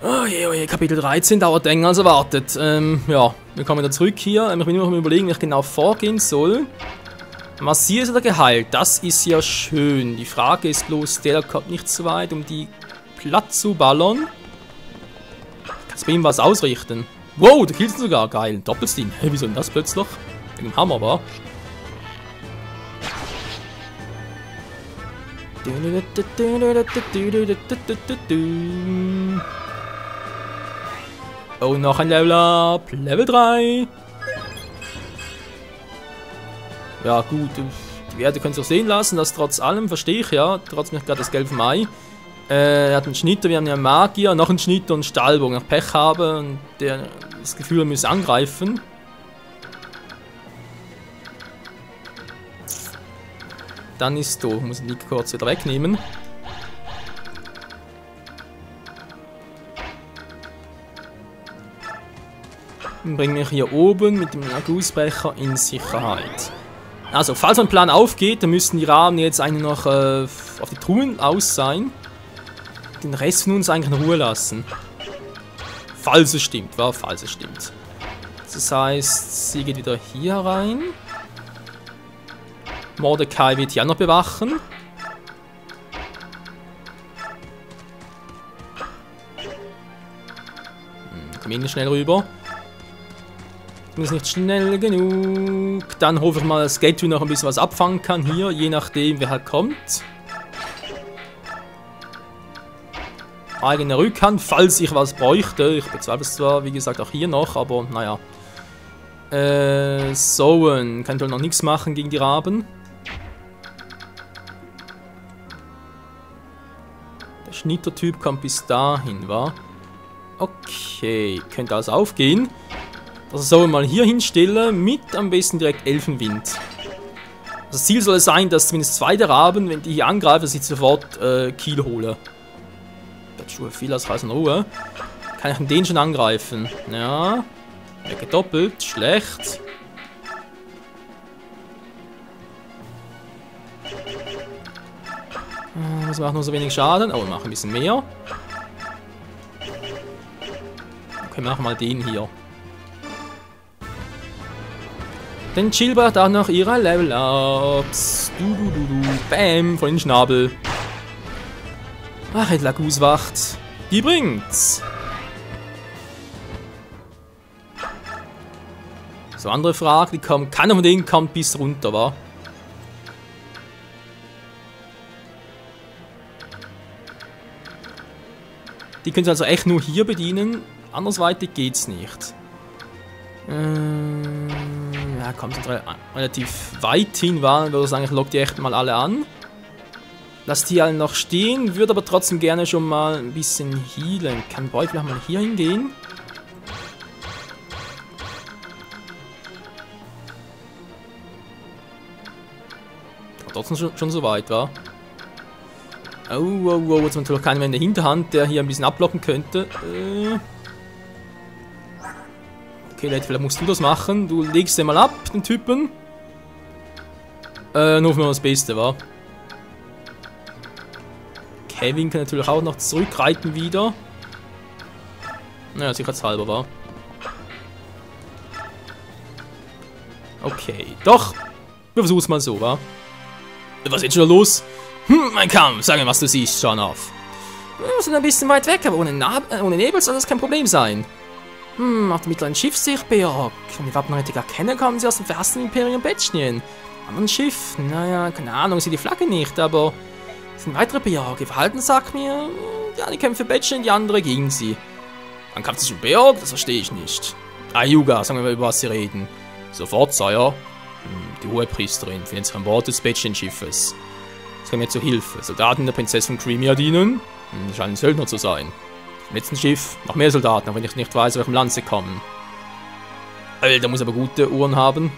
Oh je, Kapitel 13 dauert länger als erwartet. Ja, wir kommen wieder zurück hier. Ich bin nur noch am Überlegen, wie ich genau vorgehen soll. Massier ist wieder geheilt. Das ist ja schön. Die Frage ist bloß, der kommt nicht so weit, um die platt zu ballern. Kannst du bei ihm was ausrichten? Wow, der killt ihn sogar. Geil. Doppelsteen. Hey, wieso denn das plötzlich? Wegen dem Hammer, war. Oh, noch ein Level Up. Level 3. Ja, gut. Die Werte können sich auch sehen lassen. Das trotz allem, verstehe ich ja. Trotzdem gerade das Gelb vom Ei. Er hat einen Schnitter, wir haben ja einen Magier, noch einen Schnitter und einen Stahlbogen. Nach Pech habe und der das Gefühl, er muss angreifen. Dann ist da. Ich muss den Nick kurz wieder wegnehmen. Dann bringen wir hier oben mit dem Ausbrecher in Sicherheit. Also, falls ein Plan aufgeht, dann müssten die Raben jetzt eigentlich noch auf die Truhen aus sein. Den Rest von uns eigentlich in Ruhe lassen. Falls es stimmt, war falls es stimmt. Das heißt, sie geht wieder hier rein. Mordecai wird hier auch noch bewachen. Komm ich nicht schnell rüber. Ich bin nicht schnell genug. Dann hoffe ich mal, dass Gateway noch ein bisschen was abfangen kann hier, je nachdem wer halt kommt. Eigene Rückhand, falls ich was bräuchte. Ich bezweifle es zwar, wie gesagt, auch hier noch, aber naja. Soen kann wohl noch nichts machen gegen die Raben. Der Schnittertyp kommt bis dahin, wa? Okay, könnte also aufgehen. Das soll mal hier hinstellen, mit am besten direkt Elfenwind. Das Ziel soll es sein, dass zumindest 2 der Raben, wenn die hier angreifen, dass ich sofort Kiel hole. Schuhe viel aus in Ruhe. Kann ich den schon angreifen? Ja. Gedoppelt. Schlecht. Das macht nur so wenig Schaden. Oh, wir machen ein bisschen mehr. Okay, wir machen mal den hier. Den Chillbert auch noch ihre Level-Ups. Bam, von den Schnabel. Ach, Lagus wacht. Die bringt's. So, andere Frage, die kommt. Keiner von denen kommt bis runter, wa? Die können Sie also echt nur hier bedienen. Andersweitig geht's nicht. Ja, kommt relativ weit hin, wa? Ich würde sagen, ich lock die echt mal alle an. Lass die alle noch stehen, würde aber trotzdem gerne schon mal ein bisschen healen. Kann Boy vielleicht mal hier hingehen? Trotzdem schon so weit, wa? Oh, jetzt haben wir natürlich keinen mehr in der Hinterhand, der hier ein bisschen abblocken könnte. Okay, Leute, vielleicht musst du das machen. Du legst den mal ab, den Typen. Nur für das Beste, wa? Kevin kann natürlich auch noch zurückreiten wieder. Naja, sicherheitshalber war. Okay, doch. Wir versuchen es mal so, wa? Was ist jetzt schon los? Mein Kampf, sag mir, was du siehst, schau auf. Wir sind ein bisschen weit weg, aber ohne Nebel soll das kein Problem sein. Auf dem mittleren Schiff sehe ich Beorg. Wenn die Wappen richtig erkennen, kommen sie aus dem verhassten Imperium Betschnien. Anderen Schiff, naja, keine Ahnung, ich sehe die Flagge nicht, aber... Es sind weitere Beorg. Ihr Verhalten sagt mir, ja, die kämpfen für Betschnien, die andere gegen sie. Dann kommt es schon Beorg? Das verstehe ich nicht. Ayuga, sagen wir mal, über was sie reden. Sofort, Sire. Die Hohepriesterin findet sich an Bord des Betschnien-Schiffes. Es kann mir zur Hilfe. Soldaten der Prinzessin Cremia dienen. Scheinen Söldner zu sein. Im letzten Schiff noch mehr Soldaten, auch wenn ich nicht weiß, aus welchem Land sie kommen. Alter, muss aber gute Ohren haben.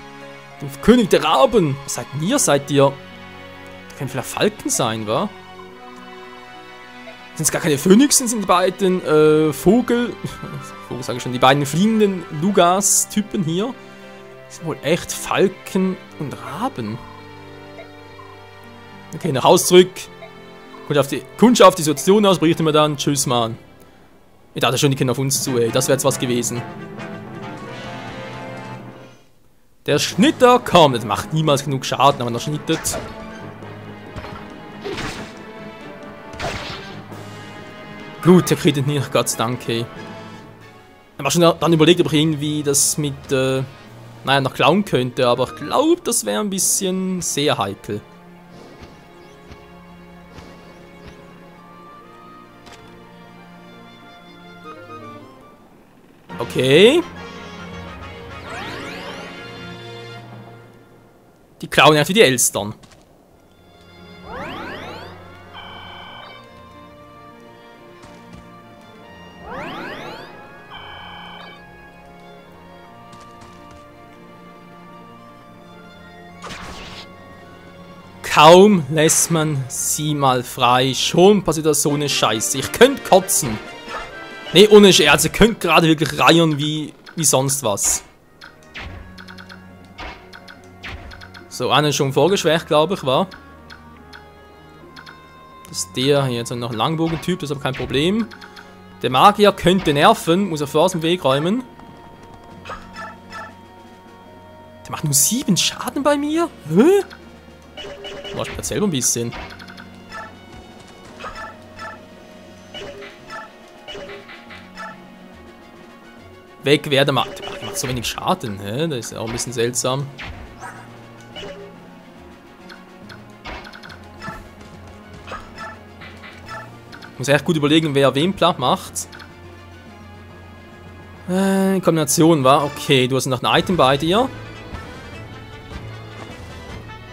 Du König der Raben! Was seid ihr? Seid ihr... Das können vielleicht Falken sein, wa? Sind es gar keine Phönixen, sind die beiden Vogel sage ich schon, die beiden fliegenden Lugas-Typen hier. Das sind wohl echt Falken und Raben. Okay, nach Haus zurück. Kundschaft die Situation aus, berichten wir dann. Tschüss, Mann. Ich dachte schon, die können auf uns zu, ey. Das wäre jetzt was gewesen. Der Schnitter kommt. Das macht niemals genug Schaden, aber er schnittet. Gut, der kriegt nicht, Gott sei Dank, ey. Ich habe schon dann überlegt, ob ich irgendwie das mit, naja, noch klauen könnte, aber ich glaube, das wäre ein bisschen sehr heikel. Okay. Die klauen ja für die Elstern. Kaum lässt man sie mal frei, schon passiert da so eine Scheiße. Ich könnte kotzen. Ne, ohne Scherz, ihr könnt gerade wirklich reiern wie sonst was. So, einen schon vorgeschwächt, glaube ich, war. Das ist der hier, jetzt noch ein Langbogentyp, das ist aber kein Problem. Der Magier könnte nerven, muss er vor aus dem Weg räumen. Der macht nur 7 Schaden bei mir? Hä? Oh, ich bin selber ein bisschen. Weg wäre der Macht. Der macht so wenig Schaden, hä? Das ist auch ein bisschen seltsam. Ich muss echt gut überlegen, wer wem platt macht. Kombination war. Okay, du hast noch ein Item bei dir.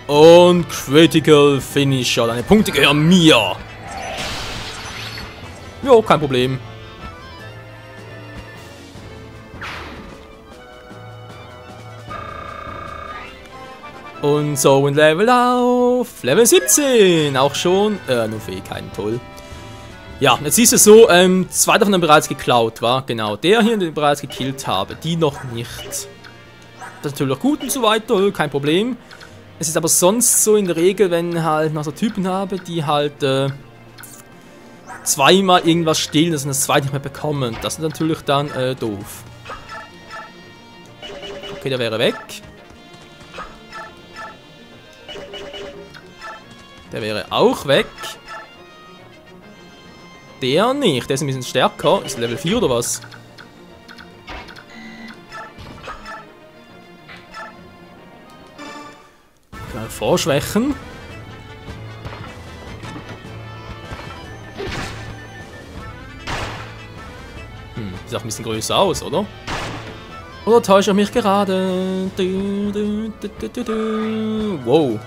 Und Critical Finisher. Deine Punkte gehören mir. Jo, kein Problem. Und so ein Level auf. Level 17. Auch schon. Nur Fähigkeiten, toll. Ja, jetzt siehst du so, 2 davon haben bereits geklaut, war. Genau, der hier, den ich bereits gekillt habe. Die noch nicht. Das ist natürlich auch gut und so weiter, kein Problem. Es ist aber sonst so in der Regel, wenn halt noch so Typen habe, die halt zweimal irgendwas stehlen, dass sie das zweite nicht mehr bekommen. Das ist natürlich dann doof. Okay, der wäre weg. Der wäre auch weg. Der nicht, der ist ein bisschen stärker. Ist Level 4 oder was? Mal vorschwächen. Sieht auch ein bisschen größer aus, oder? Oder täusche ich mich gerade? Wow.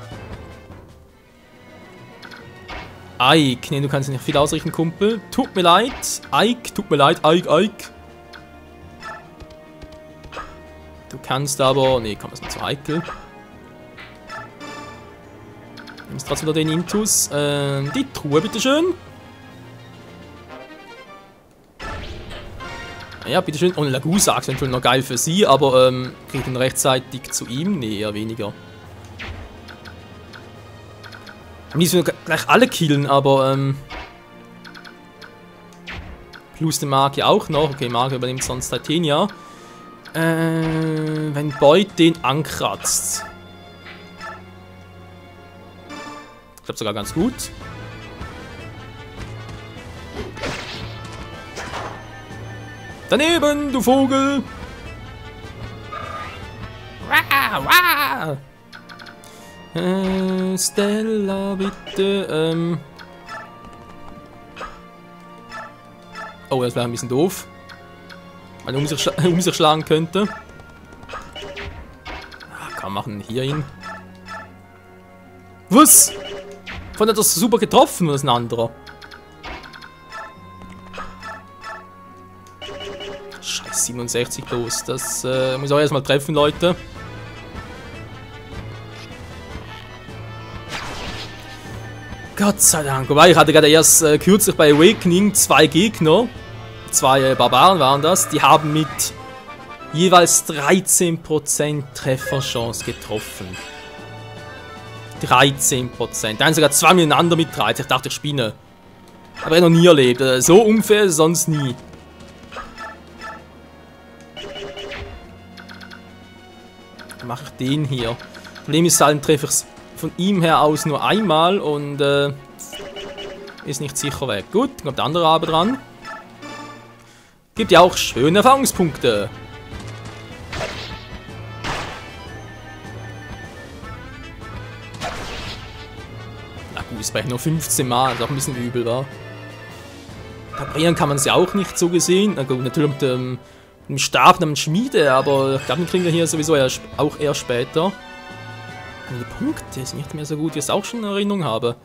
Ike, nee, du kannst nicht viel ausrichten, Kumpel. Tut mir leid. Ike, tut mir leid. Ike. Du kannst aber... Nee, komm, das ist nicht so heikel. Nimmst trotzdem wieder den Intus. Die Truhe, bitteschön. Ja, bitteschön. Und Lagusa ist natürlich noch geil für sie, aber kriegt ihn rechtzeitig zu ihm? Nee, eher weniger. Am liebsten gleich alle killen, aber plus den Magier auch noch. Okay, Magier übernimmt sonst Titania. Wenn Beut den ankratzt. Ich glaube sogar ganz gut. Daneben, du Vogel! Wah, wah. Stella, bitte. Oh, das wäre ein bisschen doof. Weil er um sich schlagen könnte. Kann man machen, hier hin. Was? Von hat das super getroffen, was ein anderer. Scheiß 67 bloß. Das muss ich auch erstmal treffen, Leute. Gott sei Dank. Wobei, ich hatte gerade erst kürzlich bei Awakening 2 Gegner. 2 Barbaren waren das. Die haben mit jeweils 13% Trefferchance getroffen. 13%. Der eine sogar 2 miteinander mit 13. Ich dachte, ich spinne. Aber ich noch nie erlebt. So unfair ist es sonst nie. mache ich den hier. Problem ist halt, treffe ich es von ihm her aus nur einmal und ist nicht sicher weg. Gut, dann kommt der andere Rabe dran. Gibt ja auch schöne Erfahrungspunkte. Na gut, ist vielleicht nur 15 Mal, ist auch ein bisschen übel, war. Parieren kann man es ja auch nicht so gesehen. Na gut, natürlich mit dem Stab namens Schmiede, aber ich glaube, den kriegen wir hier sowieso auch eher später. Die Punkte sind nicht mehr so gut, wie ich es auch schon in Erinnerung habe.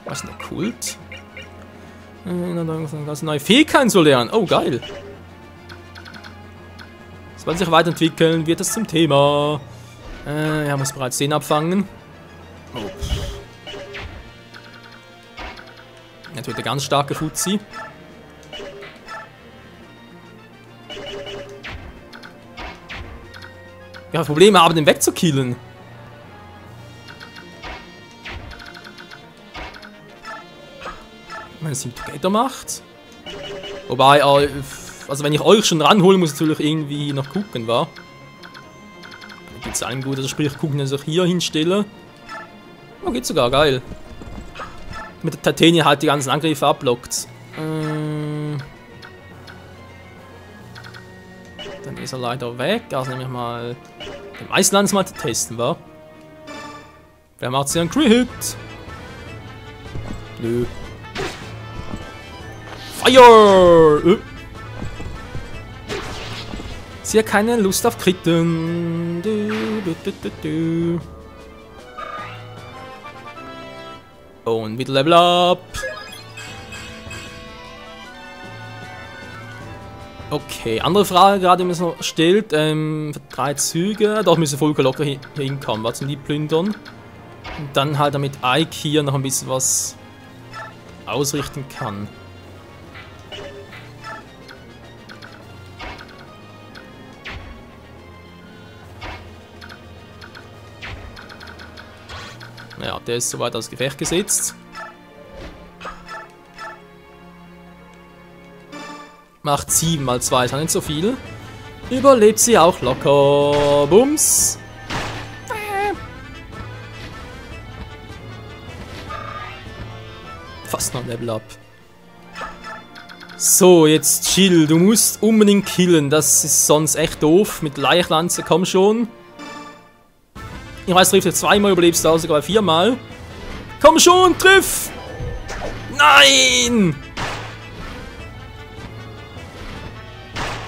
Was ist denn der Kult? Ganz neue Fähigkeiten zu lernen. Oh, geil. Sobald sich weiterentwickeln, wird das zum Thema. Ja, muss bereits den abfangen. Oh. Natürlich der ganz starke Fuzzi. Ja, Probleme haben, den wegzukillen. Wenn es ihm Together macht. Wobei, also wenn ich euch schon ranhole, muss ich natürlich irgendwie noch gucken, wa? Da gibt es einen gut, also sprich, gucken, dass ich hier hinstelle. Oh, geht sogar, geil. Mit der Titania halt die ganzen Angriffe abblockt. Dann ist er leider weg. Also nehme ich mal den Eislands mal zu testen, wa? Wer macht sich einen Crit? Nö. Fire! Sie hat keine Lust auf Kritten. Und wieder Level Up. Okay, andere Frage gerade, die mir so stellt. Für 3 Züge. Doch müssen voll locker hier hinkommen. Was sind die plündern? Und dann halt damit Ike hier noch ein bisschen was ausrichten kann. Ja, der ist soweit aus Gefecht gesetzt. Macht 7 mal 2, ist auch nicht so viel. Überlebt sie auch locker. Bums. Fast noch Level Up. So, jetzt chill. Du musst unbedingt killen. Das ist sonst echt doof. Mit Leichlanze, komm schon. Ich weiß, trifft jetzt 2-mal, überlebst du auch sogar 4-mal. Komm schon, triff! Nein!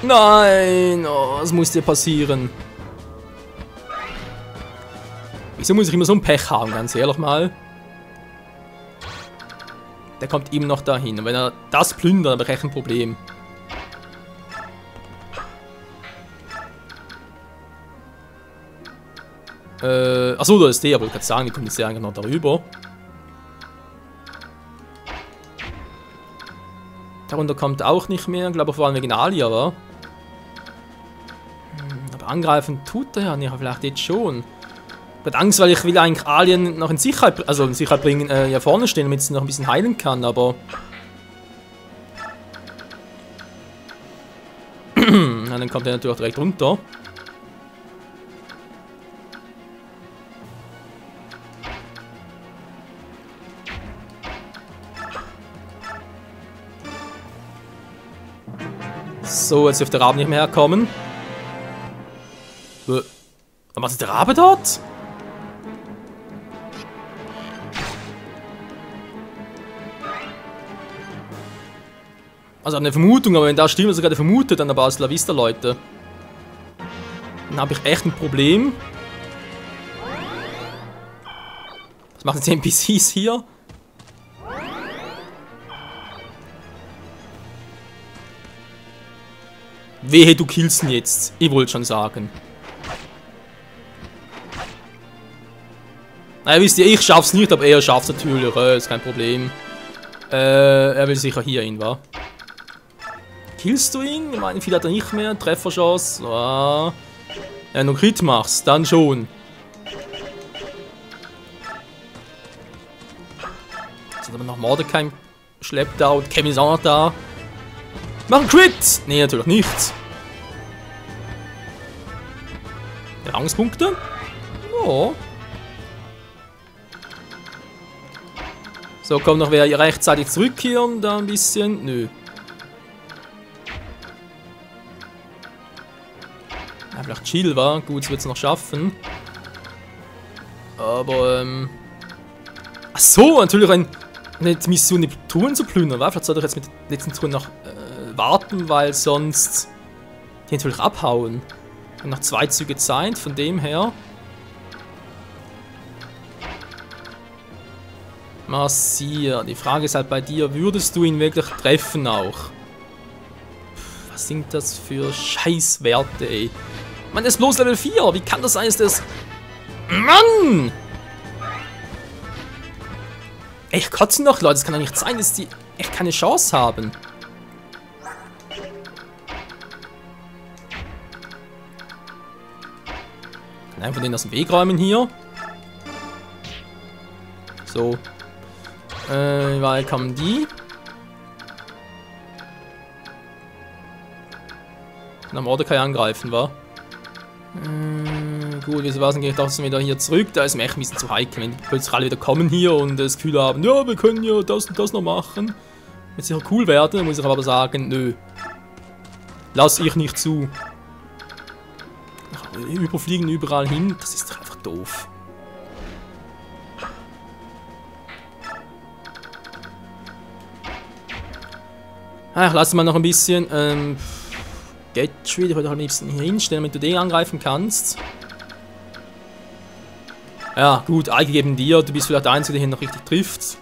Nein! Oh, was muss dir passieren? Wieso muss ich immer so ein Pech haben, ganz ehrlich mal? Der kommt immer noch dahin. Und wenn er das plündert, dann habe ich echt ein Problem. Achso, da ist der, aber ich kann sagen, die kommt jetzt ja eigentlich noch darüber. Darunter kommt auch nicht mehr, ich glaube vor allem wegen Alia, wa? Aber angreifen tut er ja nicht, vielleicht jetzt schon. Ich habe Angst, weil ich will eigentlich Alien noch in Sicherheit, bringen, hier vorne stehen, damit sie noch ein bisschen heilen kann, aber... Ja, dann kommt er natürlich direkt runter. So, jetzt dürfte der Rabe nicht mehr herkommen. Was ist der Rabe dort? Also eine Vermutung, aber wenn da stimmt, was er gerade vermutet, dann aber aus La Vista, Leute. Dann habe ich echt ein Problem. Was machen jetzt die NPCs hier? Wehe, du killst ihn jetzt. Ich wollte schon sagen. Naja, wisst ihr, ich schaff's nicht, aber er schafft's natürlich. Ist kein Problem. Er will sicher hier hin, wa? Killst du ihn? Ich meine, viel hat er nicht mehr. Trefferchance. Ah. Ja, nur Crit machst, dann schon. Jetzt hat aber noch Mordecai schleppt da und Kevin ist auch noch da. Mach einen Crit! Nee, natürlich nicht. Erfahrungspunkte. Oh. So, kommt noch wer rechtzeitig zurückkehren, da ein bisschen. Nö. Ja, vielleicht chill war. Gut, es wird es noch schaffen. Aber, ach so, natürlich eine Mission, die Truhen zu plündern, war. Vielleicht sollte ich jetzt mit den letzten Truhen noch warten, weil sonst die natürlich abhauen. Und noch 2 Züge Zeit, von dem her. Massier. Die Frage ist halt bei dir, würdest du ihn wirklich treffen auch? Was sind das für Scheißwerte, ey? Mann, das ist bloß Level 4. Wie kann das sein, dass das... Mann! Echt kotzen doch, Leute. Das kann doch nicht sein, dass die echt keine Chance haben. Kann einen von denen aus dem Weg räumen hier. So. Weil kommen die. Kann Mordecai angreifen, wa? Gut, wieso war es eigentlich doch wieder hier zurück? Da ist mir echt ein bisschen zu heikel, wenn die plötzlich alle wieder kommen hier und das Gefühl haben, ja, wir können ja das und das noch machen. Wird sicher cool werden, muss ich aber sagen, nö. Lass ich nicht zu. Überfliegen überall hin, das ist doch einfach doof. Ach, lass mal noch ein bisschen. Gatry, ich wollte am liebsten hier hinstellen, damit du den angreifen kannst. Ja, gut, eingegeben dir. Du bist vielleicht der Einzige, der hier noch richtig trifft.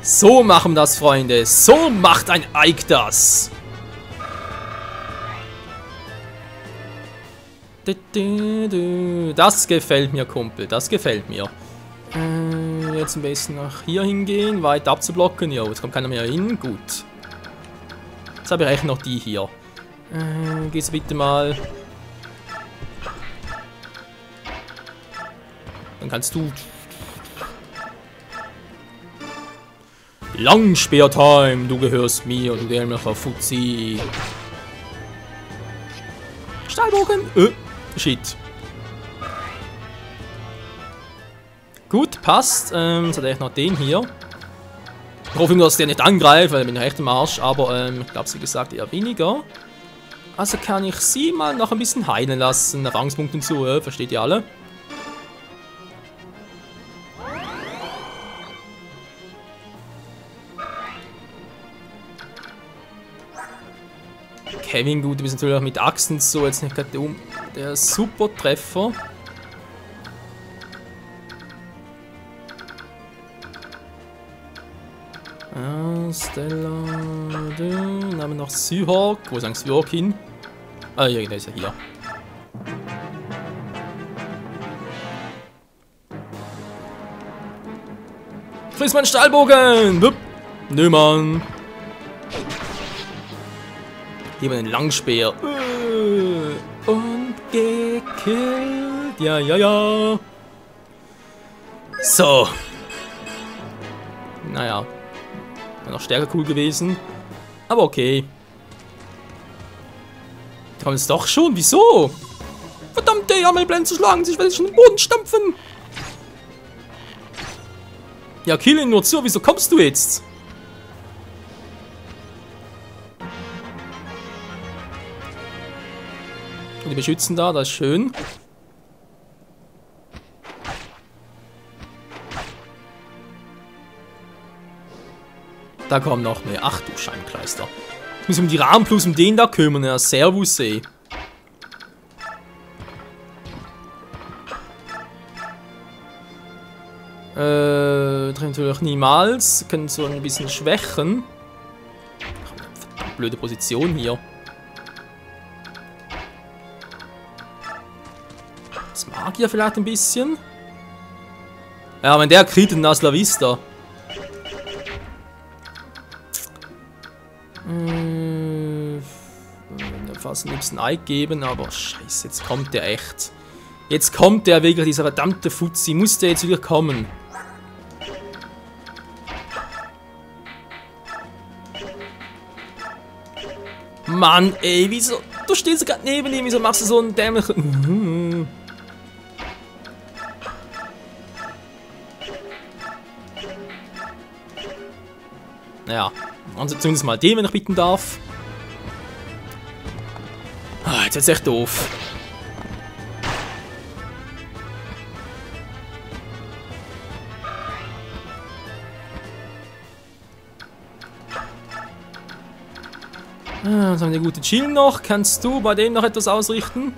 So machen das, Freunde. So macht ein Ike das. Das gefällt mir, Kumpel. Das gefällt mir. Jetzt am besten nach hier hingehen, weit abzublocken. Jo, jetzt kommt keiner mehr hin. Gut. Jetzt habe ich echt noch die hier. Geht's bitte mal. Dann kannst du. Langspeer-Time, du gehörst mir, du dämlicher Fuzzi. Stahlbogen. Shit. Gut, passt. Jetzt hat er echt noch den hier. Ich hoffe nur, dass der nicht angreift, weil ich bin echt im Arsch. Aber ich glaube, wie gesagt, eher weniger. Also kann ich sie mal noch ein bisschen heilen lassen. Erfahrungspunkte und so, versteht ihr alle? Kevin, gut, du bist natürlich auch mit Achsen so, jetzt nicht gerade der Super-Treffer. Stella, dann haben wir noch Seahawk. Wo ist eigentlich Seahawk hin? Ah, ja, der ist ja hier. Friss meinen Stahlbogen! Wupp. Nö, Mann. Hier mal den Langspeer. Und gekillt. Ja, ja, ja. So. Naja. Wäre noch stärker cool gewesen. Aber okay. Da kommt es doch schon. Wieso? Verdammt, die Hammelblenden zu schlagen. Ich werde schon den Boden stampfen. Ja, kill ihn nur zu. Wieso kommst du jetzt? Und die beschützen da. Das ist schön. Da kommen noch mehr. Ach du Scheibenkleister. Ich muss um die Rahmen plus um den da kümmern. Ja, servus, ey. Natürlich niemals. Können so ein bisschen schwächen. Verdammt blöde Position hier. Das Magier vielleicht ein bisschen. Ja, wenn der kriegt, dann ist La Vista. Fast am liebsten Ike geben, aber scheiße, jetzt kommt der echt. Jetzt kommt der wirklich, dieser verdammte Fuzzi. Muss der jetzt wieder kommen? Mann, ey, wieso? Du stehst gerade neben ihm, wieso machst du so einen dämlichen... Naja, also zumindest mal den, wenn ich bitten darf. Ah, jetzt ist echt doof. Ah, so eine gute Chill noch. Kannst du bei dem noch etwas ausrichten?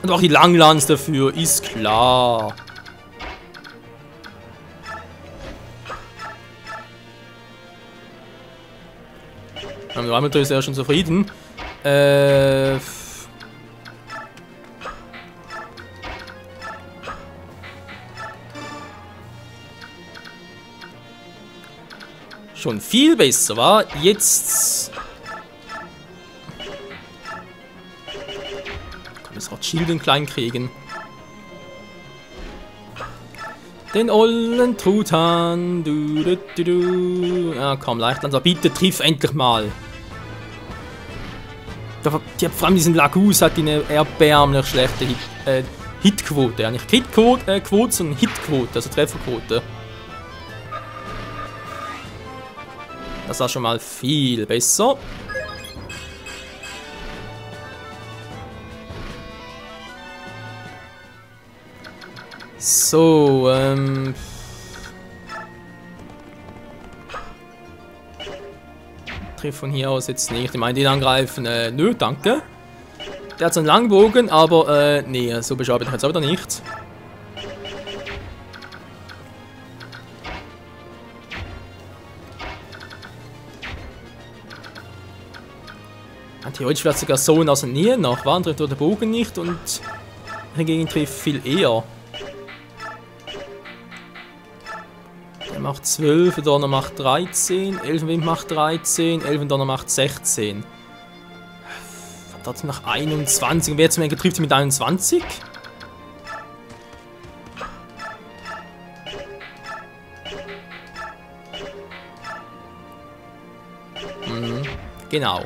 Und auch die Langlanz dafür, ist klar. Der Raimund ist ja schon zufrieden. Schon viel besser, war jetzt. Kann das auch Shield klein kriegen. Den ollen Truthahn. Ja, komm, leicht. Also bitte triff endlich mal. Die hat vor allem diesen Lagus hat eine erbärmlich schlechte Hitquote. Ja, nicht Hitquote, sondern Hitquote, also Trefferquote. Das war schon mal viel besser. So, Triff von hier aus jetzt nicht. Ich meine, den angreifen, nö, danke. Der hat so einen Langbogen, aber, nee, so bescheuert bin ich jetzt aber nicht. Theoretisch wird sogar so aus der Nähe nach. Wann trifft der Bogen nicht und hingegen trifft viel eher. Der macht 12, der Donner macht 13, Elfenwind macht 13, Elfendonner macht 16. Trotzdem nach 21. Und wer zum Ende trifft sie mit 21? Genau.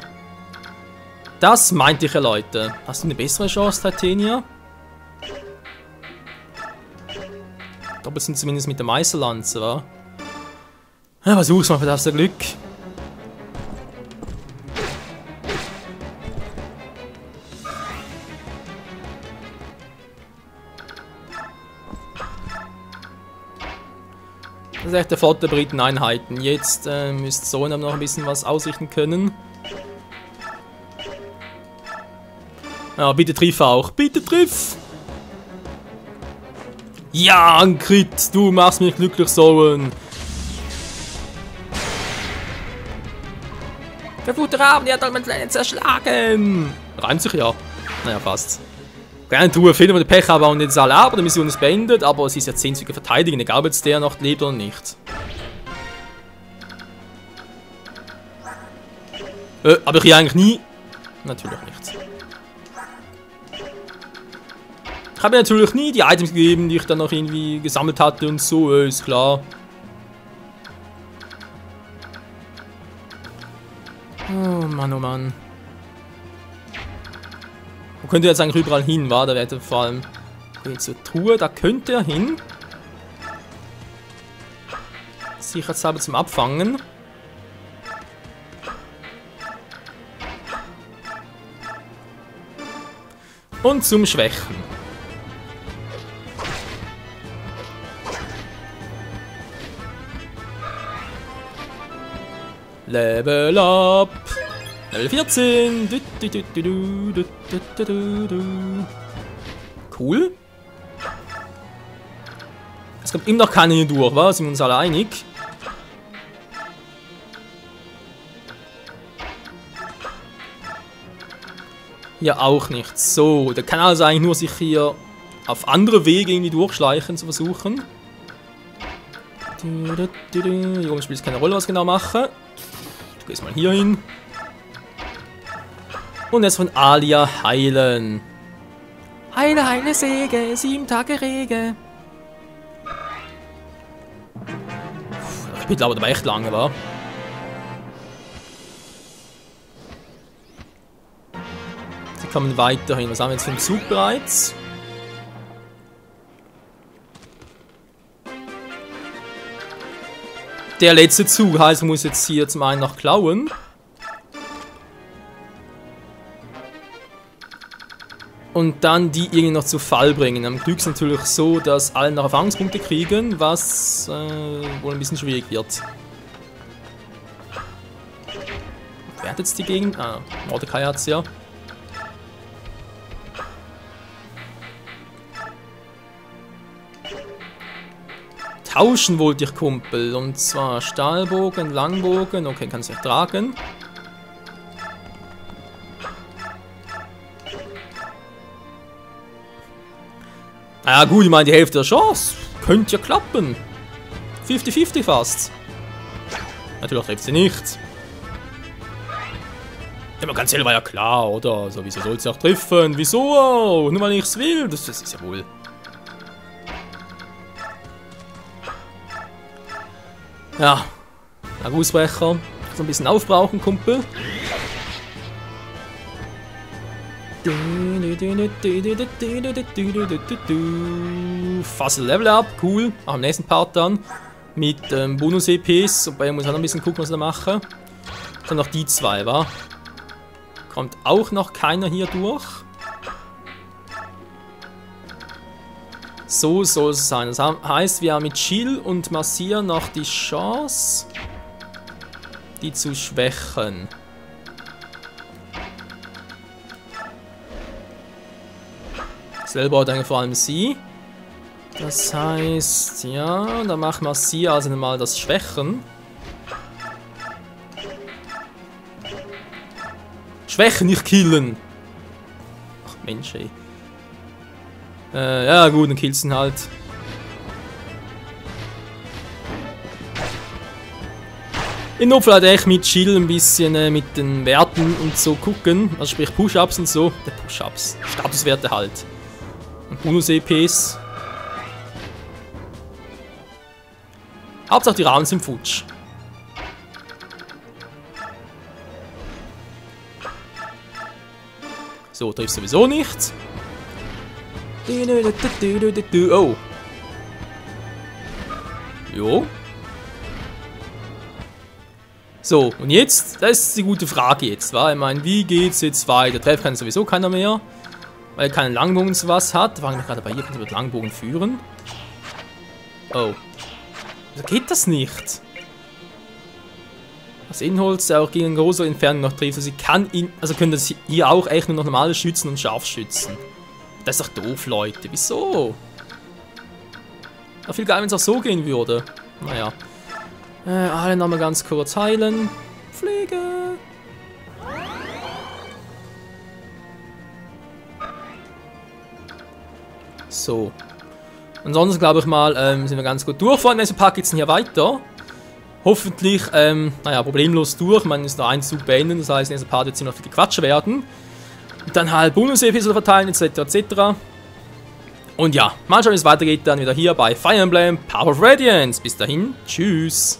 Das meinte ich ja, Leute. Hast du eine bessere Chance, Titania? Doppelt sind zumindest mit der Meisterlanze, wa? Ja, versuch's mal für das Glück. Das ist echt der Vorteil der Briten-Einheiten. Jetzt müsste Sonam noch ein bisschen was ausrichten können. Ja, bitte triff auch. Bitte triff! Ja, ein Crit! Du machst mich glücklich, Sohn! Der Futterabend, der hat mein Kleinen zerschlagen! Reimt sich ja. Naja, fast. Gerne Truhe finden, wo der Pech haben und jetzt alle aber die Mission ist beendet, aber sie ist jetzt 10 Züge verteidigen, egal ob jetzt der noch lebt oder nicht. Aber ich hier eigentlich nie. Natürlich nicht. Ich habe mir natürlich nie die Items gegeben, die ich dann noch irgendwie gesammelt hatte und so, ist klar. Oh Mann, oh Mann. Wo könnte er jetzt eigentlich überall hin, war? Da wäre vor allem zur Truhe, da könnte er hin. Sicherheitshalber zum Abfangen. Und zum Schwächen. Level up! Level 14! Cool. Es kommt immer noch keiner hier durch, was? Sind wir uns alle einig? Hier auch nicht. So, der kann also eigentlich nur sich hier auf andere Wege irgendwie durchschleichen zu versuchen. Hier oben spielt es keine Rolle, was genau mache. Du gehst mal hier hin. Und jetzt von Alia heilen. Heile, heile Säge, 7 Tage Rege. Kapitel dauert aber echt lange, war. Sie kommen weiterhin. Was haben wir jetzt für einen Zug bereits? Der letzte Zug heißt, man muss jetzt hier zum einen noch klauen. Und dann die irgendwie noch zu Fall bringen. Am Glück ist natürlich so, dass alle noch Erfahrungspunkte kriegen, was wohl ein bisschen schwierig wird. Wer hat jetzt die Gegend? Ah, Mordecai hat's ja. Tauschen wollte ich, Kumpel. Und zwar Stahlbogen, Langbogen. Okay, kann es ja tragen. Ja gut, ich meine, die Hälfte der Chance. Könnte ja klappen. 50-50 fast. Natürlich trifft sie nicht. Ja, man ganz selber war ja klar, oder? Also, wieso soll sie auch treffen? Wieso? Nur weil ich es will. Das ist ja wohl. Ja, ein Ausbrecher. So ein bisschen aufbrauchen, Kumpel. Fast Level Up, cool. Auch im nächsten Part dann. Mit Bonus-EPs. Wobei muss halt ein bisschen gucken, was wir machen. Dann noch die zwei, wa? Kommt auch noch keiner hier durch. So soll es sein. Das heißt, wir haben mit Chill und Massier noch die Chance, die zu schwächen. Selber hat eigentlich vor allem sie. Das heißt, ja, dann macht Massier also mal das Schwächen. Schwächen, nicht killen. Ach Mensch, ey. Ja gut, dann killst du ihn halt. In Notfall halt echt mit Chill ein bisschen mit den Werten und so gucken. Also sprich Push-Ups und so. Push-Ups. Statuswerte halt. Und Bonus-EPs. Hauptsache die Rounds sind futsch. So, trifft sowieso nicht. Oh. Jo. So, und jetzt, das ist die gute Frage jetzt, wa? Ich meine, wie geht's jetzt weiter? Treff kann sowieso keiner mehr, weil er keinen Langbogen und sowas hat. Waren wir gerade bei ihr, können wir mit Langbogen führen? Oh. Also geht das nicht? Das Inholz, der auch gegen große Entfernung noch trifft. Also sie kann ihn, also können das hier auch echt nur noch normale Schützen und Scharfschützen. Das ist doch doof, Leute. Wieso? Wäre viel geil, wenn es auch so gehen würde. Naja. Alle nochmal ganz kurz heilen. Pflege. So. Ansonsten glaube ich mal, sind wir ganz gut durch. Vor allem, nächsten Part geht es hier weiter. Hoffentlich, naja, problemlos durch. Ich meine, es ist noch ein Zug beenden. Das heißt, nächster Part wird noch viel Quatsch werden. Und dann halt Bonus-Episode verteilen, etc. etc. Und ja, mal schauen, wie es weitergeht. Dann wieder hier bei Fire Emblem Path of Radiance. Bis dahin, tschüss.